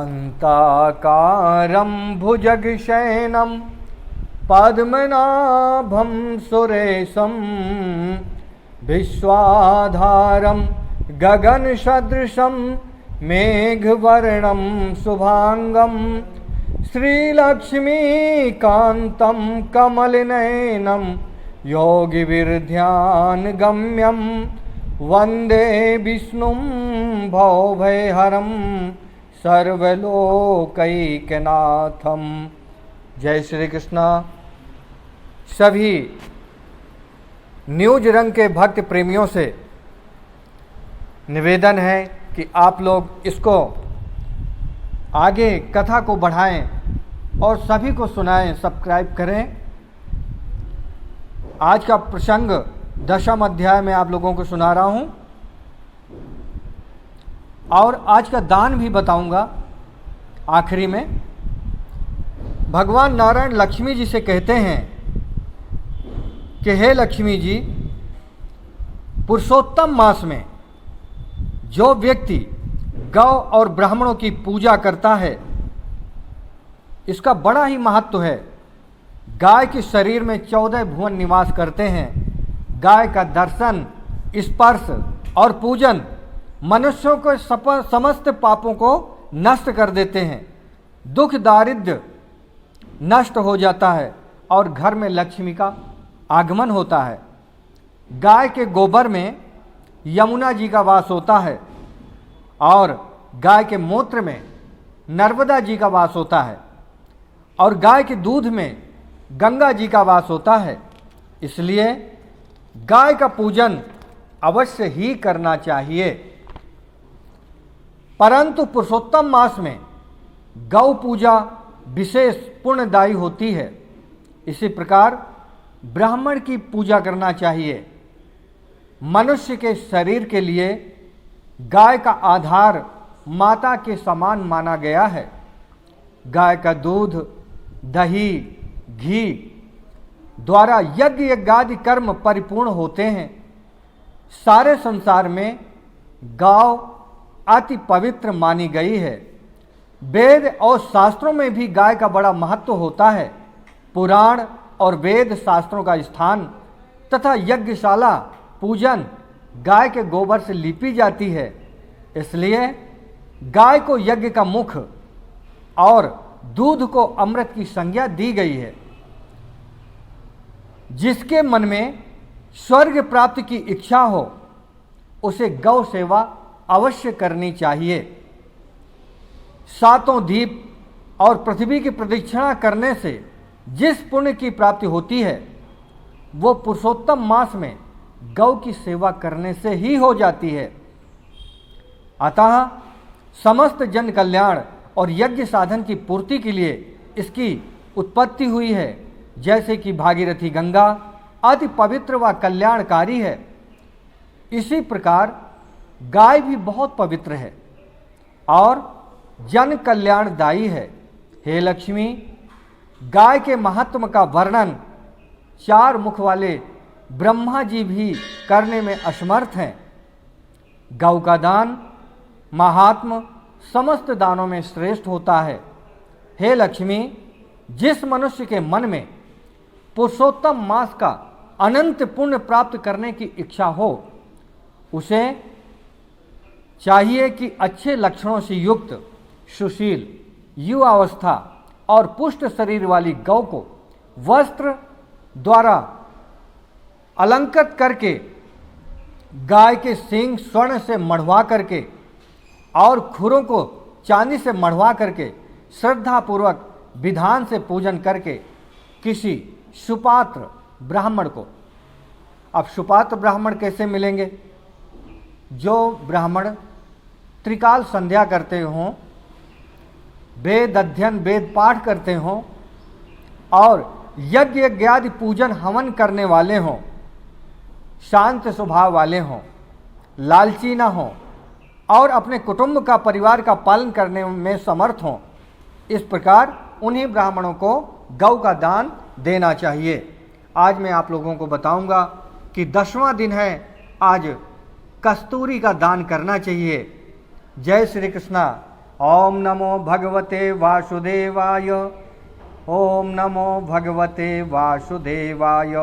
शान्ताकारं भुजगशयनं पद्मनाभं सुरेशं विश्वाधारं गगनसदृशं मेघवर्णं शुभांगं श्रीलक्ष्मीकान्तं कमलनयनं योगिविरध्यानगम्यं वन्दे विष्णुं भवभयहरं सर्वलोकैकनाथम। जय श्री कृष्णा। सभी न्यूज रंग के भक्त प्रेमियों से निवेदन है कि आप लोग इसको आगे कथा को बढ़ाएं और सभी को सुनाएं, सब्सक्राइब करें। आज का प्रसंग 10वां अध्याय में आप लोगों को सुना रहा हूं और आज का दान भी बताऊंगा आखिरी में। भगवान नारायण लक्ष्मी जी से कहते हैं कि हे लक्ष्मी जी, पुरुषोत्तम मास में जो व्यक्ति गौ और ब्राह्मणों की पूजा करता है, इसका बड़ा ही महत्व है। गाय के शरीर में 14 भुवन निवास करते हैं। गाय का दर्शन, स्पर्श और पूजन मनुष्यों को समस्त पापों को नष्ट कर देते हैं। दुख दारिद्र्य नष्ट हो जाता है और घर में लक्ष्मी का आगमन होता है। गाय के गोबर में यमुना जी का वास होता है और गाय के मूत्र में नर्मदा जी का वास होता है और गाय के दूध में गंगा जी का वास होता है। इसलिए गाय का पूजन अवश्य ही करना चाहिए। परंतु पुरुषोत्तम मास में गौ पूजा विशेष पुण्यदायी होती है। इसी प्रकार ब्राह्मण की पूजा करना चाहिए। मनुष्य के शरीर के लिए गाय का आधार माता के समान माना गया है। गाय का दूध, दही, घी द्वारा यज्ञ यज्ञादि कर्म परिपूर्ण होते हैं। सारे संसार में गौ अति पवित्र मानी गई है। वेद और शास्त्रों में भी गाय का बड़ा महत्व होता है। पुराण और वेद शास्त्रों का स्थान तथा यज्ञशाला पूजन गाय के गोबर से लीपी जाती है। इसलिए गाय को यज्ञ का मुख और दूध को अमृत की संज्ञा दी गई है। जिसके मन में स्वर्ग प्राप्ति की इच्छा हो, उसे गौ सेवा अवश्य करनी चाहिए। सातों दीप और पृथ्वी की प्रदक्षिणा करने से जिस पुण्य की प्राप्ति होती है, वो पुरुषोत्तम मास में गौ की सेवा करने से ही हो जाती है। अतः समस्त जन कल्याण और यज्ञ साधन की पूर्ति के लिए इसकी उत्पत्ति हुई है। जैसे कि भागीरथी गंगा अति पवित्र व कल्याणकारी है, इसी प्रकार गाय भी बहुत पवित्र है और जन कल्याणदायी है। हे लक्ष्मी, गाय के महत्व का वर्णन 4 मुख वाले ब्रह्मा जी भी करने में असमर्थ हैं। गौ का दान महात्म समस्त दानों में श्रेष्ठ होता है। हे लक्ष्मी, जिस मनुष्य के मन में पुरुषोत्तम मास का अनंत पुण्य प्राप्त करने की इच्छा हो, उसे चाहिए कि अच्छे लक्षणों से युक्त सुशील युवावस्था और पुष्ट शरीर वाली गौ को वस्त्र द्वारा अलंकृत करके, गाय के सींग स्वर्ण से मढ़वा करके और खुरों को चांदी से मढ़वा करके श्रद्धापूर्वक विधान से पूजन करके किसी सुपात्र ब्राह्मण को। अब सुपात्र ब्राह्मण कैसे मिलेंगे? जो ब्राह्मण त्रिकाल संध्या करते हों, वेद अध्ययन वेद पाठ करते हों और यज्ञ यज्ञादि पूजन हवन करने वाले हों, शांत स्वभाव वाले हों, लालची न हों और अपने कुटुंब का परिवार का पालन करने में समर्थ हों। इस प्रकार उन्हीं ब्राह्मणों को गौ का दान देना चाहिए। आज मैं आप लोगों को बताऊंगा कि 10वां दिन है, आज कस्तूरी का दान करना चाहिए। जय श्री कृष्णा। ओम नमो भगवते वासुदेवाय। ओम नमो भगवते वासुदेवाय।